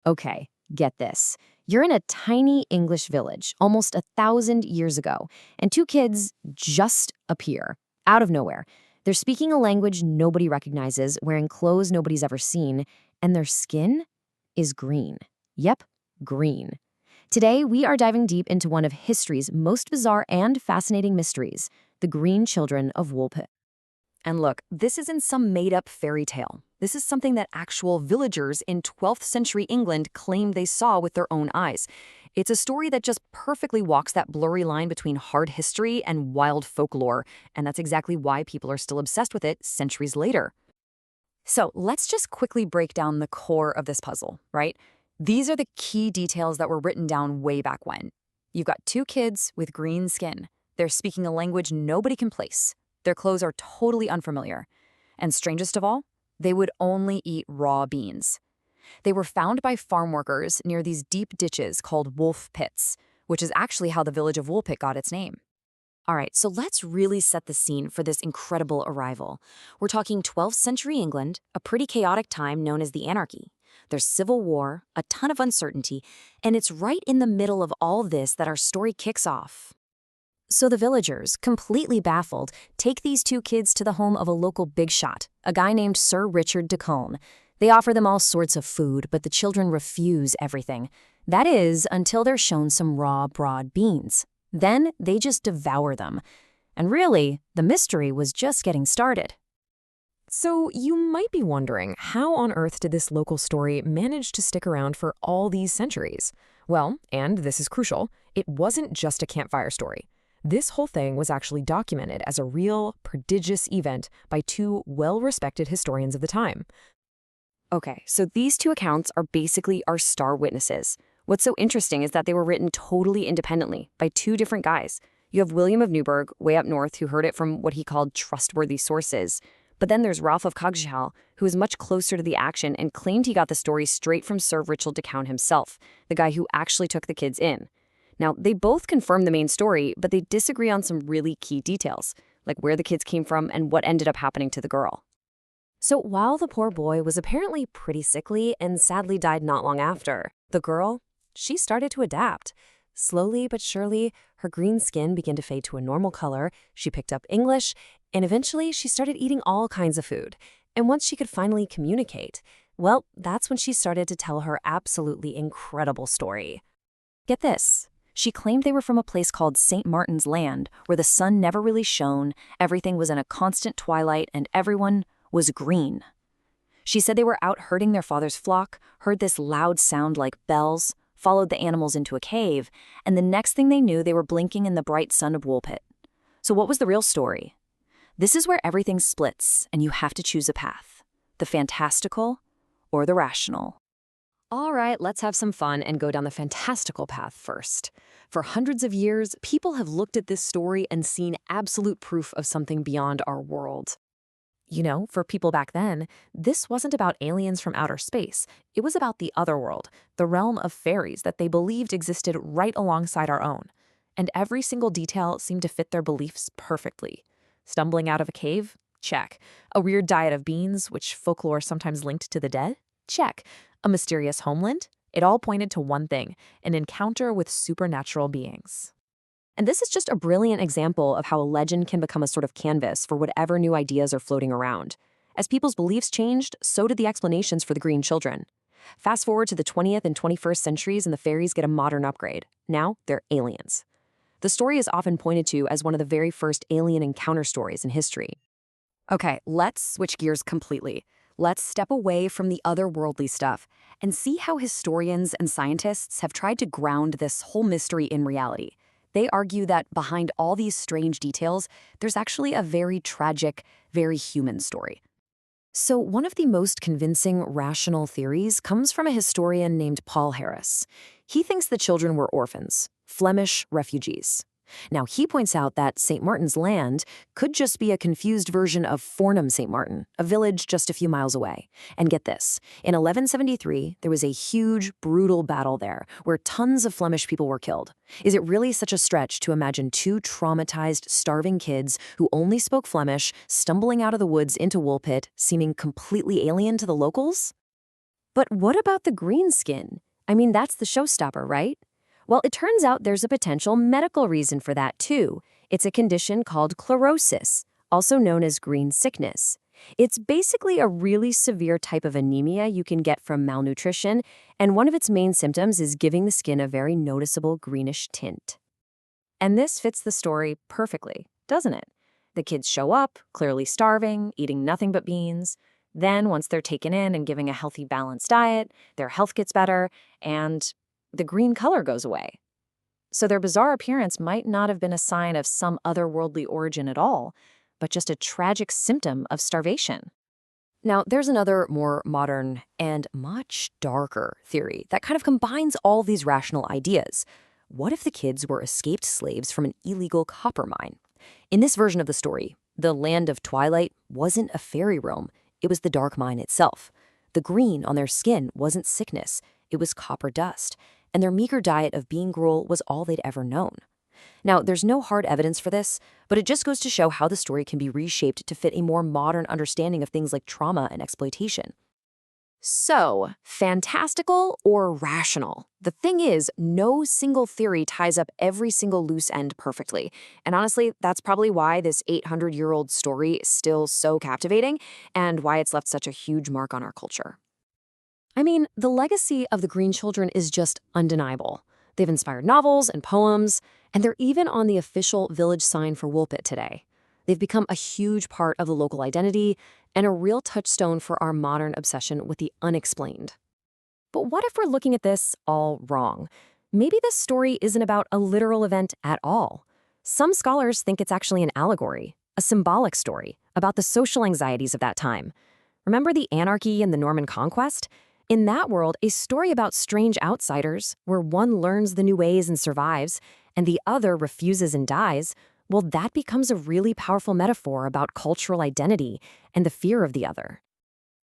Okay, get this. You're in a tiny English village almost 1,000 years ago, and two kids just appear out of nowhere. They're speaking a language nobody recognizes, wearing clothes nobody's ever seen, and their skin is green. Yep, green. Today, we are diving deep into one of history's most bizarre and fascinating mysteries, the green children of Woolpit. And look, this isn't some made-up fairy tale. This is something that actual villagers in 12th century England claimed they saw with their own eyes. It's a story that just perfectly walks that blurry line between hard history and wild folklore, and that's exactly why people are still obsessed with it centuries later. So let's just quickly break down the core of this puzzle, right? These are the key details that were written down way back when. You've got two kids with green skin. They're speaking a language nobody can place. Their clothes are totally unfamiliar. And strangest of all, they would only eat raw beans. They were found by farm workers near these deep ditches called wolf pits, which is actually how the village of Woolpit got its name. All right, so let's really set the scene for this incredible arrival. We're talking 12th century England, a pretty chaotic time known as the Anarchy. There's civil war, a ton of uncertainty, and it's right in the middle of all this that our story kicks off. So the villagers, completely baffled, take these two kids to the home of a local big shot, a guy named Sir Richard de Colne. They offer them all sorts of food, but the children refuse everything. That is, until they're shown some raw, broad beans. Then they just devour them. And really, the mystery was just getting started. So you might be wondering, how on earth did this local story manage to stick around for all these centuries? Well, and this is crucial, it wasn't just a campfire story. This whole thing was actually documented as a real, prodigious event by two well-respected historians of the time. Okay, so these two accounts are basically our star witnesses. What's so interesting is that they were written totally independently by two different guys. You have William of Newburgh, way up north, who heard it from what he called trustworthy sources. But then there's Ralph of Coggeshall, who is much closer to the action and claimed he got the story straight from Sir Richard de Colne himself, the guy who actually took the kids in. Now, they both confirm the main story, but they disagree on some really key details, like where the kids came from and what ended up happening to the girl. So while the poor boy was apparently pretty sickly and sadly died not long after, the girl, she started to adapt. Slowly but surely, her green skin began to fade to a normal color, she picked up English, and eventually she started eating all kinds of food. And once she could finally communicate, well, that's when she started to tell her absolutely incredible story. Get this. She claimed they were from a place called St. Martin's Land, where the sun never really shone, everything was in a constant twilight, and everyone was green. She said they were out herding their father's flock, heard this loud sound like bells, followed the animals into a cave, and the next thing they knew, they were blinking in the bright sun of Woolpit. So what was the real story? This is where everything splits, and you have to choose a path: the fantastical or the rational. All right, let's have some fun and go down the fantastical path first. For hundreds of years, people have looked at this story and seen absolute proof of something beyond our world. You know, for people back then, this wasn't about aliens from outer space. It was about the other world, the realm of fairies that they believed existed right alongside our own. And every single detail seemed to fit their beliefs perfectly. Stumbling out of a cave? Check. A weird diet of beans, which folklore sometimes linked to the dead? Check. A mysterious homeland? It all pointed to one thing: an encounter with supernatural beings. And this is just a brilliant example of how a legend can become a sort of canvas for whatever new ideas are floating around. As people's beliefs changed, so did the explanations for the green children. Fast forward to the 20th and 21st centuries and the fairies get a modern upgrade. Now they're aliens. The story is often pointed to as one of the very first alien encounter stories in history. Okay, let's switch gears completely. Let's step away from the otherworldly stuff and see how historians and scientists have tried to ground this whole mystery in reality. They argue that behind all these strange details, there's actually a very tragic, very human story. So one of the most convincing rational theories comes from a historian named Paul Harris. He thinks the children were orphans, Flemish refugees. Now, he points out that St. Martin's Land could just be a confused version of Fornham St. Martin, a village just a few miles away. And get this, in 1173, there was a huge, brutal battle there where tons of Flemish people were killed. Is it really such a stretch to imagine two traumatized, starving kids who only spoke Flemish stumbling out of the woods into Woolpit, seeming completely alien to the locals? But what about the green skin? I mean, that's the showstopper, right? Well, it turns out there's a potential medical reason for that, too. It's a condition called chlorosis, also known as green sickness. It's basically a really severe type of anemia you can get from malnutrition, and one of its main symptoms is giving the skin a very noticeable greenish tint. And this fits the story perfectly, doesn't it? The kids show up, clearly starving, eating nothing but beans. Then, once they're taken in and given a healthy, balanced diet, their health gets better, and the green color goes away. So their bizarre appearance might not have been a sign of some otherworldly origin at all, but just a tragic symptom of starvation. Now, there's another more modern and much darker theory that kind of combines all these rational ideas. What if the kids were escaped slaves from an illegal copper mine? In this version of the story, the land of twilight wasn't a fairy realm, it was the dark mine itself. The green on their skin wasn't sickness, it was copper dust, and their meager diet of bean gruel was all they'd ever known. Now, there's no hard evidence for this, but it just goes to show how the story can be reshaped to fit a more modern understanding of things like trauma and exploitation. So, fantastical or rational? The thing is, no single theory ties up every single loose end perfectly. And honestly, that's probably why this 800-year-old story is still so captivating and why it's left such a huge mark on our culture. I mean, the legacy of the Green Children is just undeniable. They've inspired novels and poems, and they're even on the official village sign for Woolpit today. They've become a huge part of the local identity and a real touchstone for our modern obsession with the unexplained. But what if we're looking at this all wrong? Maybe this story isn't about a literal event at all. Some scholars think it's actually an allegory, a symbolic story about the social anxieties of that time. Remember the anarchy and the Norman conquest? In that world, a story about strange outsiders, where one learns the new ways and survives, and the other refuses and dies, well, that becomes a really powerful metaphor about cultural identity and the fear of the other.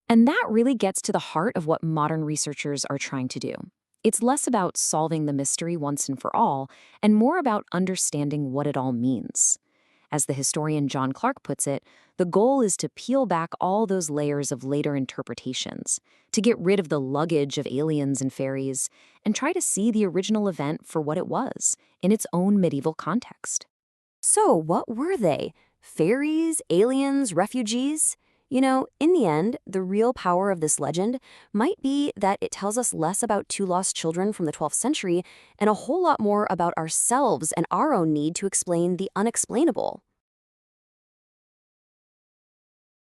And that really gets to the heart of what modern researchers are trying to do. It's less about solving the mystery once and for all, and more about understanding what it all means. As the historian John Clark puts it, the goal is to peel back all those layers of later interpretations, to get rid of the luggage of aliens and fairies, and try to see the original event for what it was, in its own medieval context. So, what were they? Fairies, aliens, refugees? You know, in the end, the real power of this legend might be that it tells us less about two lost children from the 12th century and a whole lot more about ourselves and our own need to explain the unexplainable.